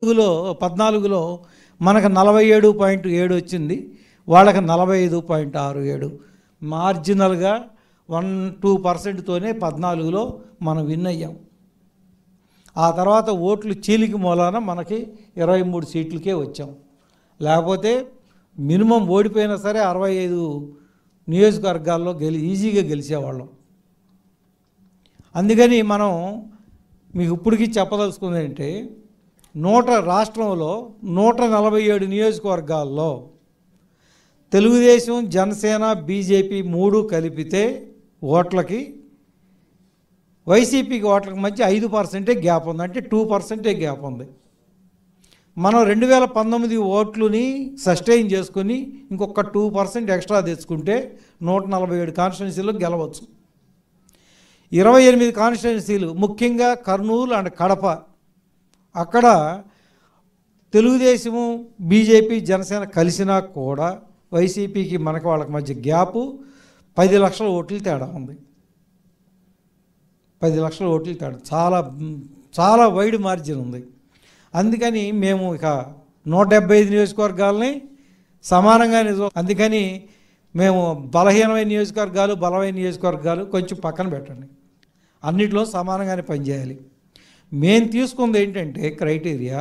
14లో మనకు 47.7 వచ్చింది, వాళ్ళకి 45.67. మార్జినల్గా 1-2%తోనే 14లో మనం విన్ అయ్యాం. ఆ తర్వాత ఓట్లు చీలికి మూలాన మనకి 23 సీట్లకే వచ్చాం. లేకపోతే మినిమం ఓడిపోయినా సరే 65 నియోజకవర్గాల్లో ఈజీగా గెలిచేవాళ్ళం. అందుకని మనం మీకు ఇప్పటికీ చెప్పదలుచుకుంది ఏంటంటే, రాష్ట్రంలో 147 నియోజకవర్గాల్లో తెలుగుదేశం, జనసేన, బీజేపీ 3 కలిపితే ఓట్లకి వైసీపీకి ఓట్లకి మధ్య 5% గ్యాప్ ఉంది, అంటే 2% గ్యాప్ ఉంది. మనం 2019 ఓట్లని సస్టైన్ చేసుకుని ఇంకొక 2% ఎక్స్ట్రా తెచ్చుకుంటే 147 కాన్స్టిట్యున్సీలో గెలవచ్చు. 28 కాన్స్టిట్యున్సీలు, ముఖ్యంగా కర్నూలు అండ్ కడప, అక్కడ తెలుగుదేశము, బీజేపీ, జనసేన కలిసినా కూడా వైసీపీకి మనకు వాళ్ళకి మధ్య గ్యాపు 10 లక్షల ఓట్లు తేడా ఉంది. 10 లక్షల ఓట్లు తేడా, చాలా చాలా వైడ్ మార్జిన్ ఉంది. అందుకని మేము ఇక 175 నియోజకవర్గాలని సమానంగా అందుకని మేము బలహీనమైన నియోజకవర్గాలు, బలమైన నియోజకవర్గాలు కొంచెం పక్కన పెట్టండి, అన్నిట్లో సమానంగానే పనిచేయాలి. మేము తీసుకుంది ఏంటంటే క్రైటీరియా,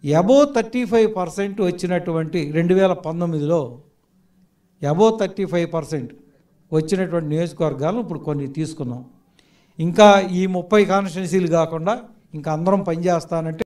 అబోవ్ 35% వచ్చినటువంటి 2019లో అబోవ్ 35% వచ్చినటువంటి నియోజకవర్గాలను ఇప్పుడు కొన్ని తీసుకున్నాం. ఇంకా ఈ 30 కాన్స్టిట్యున్సీలు కాకుండా ఇంకా అందరం పనిచేస్తానంటే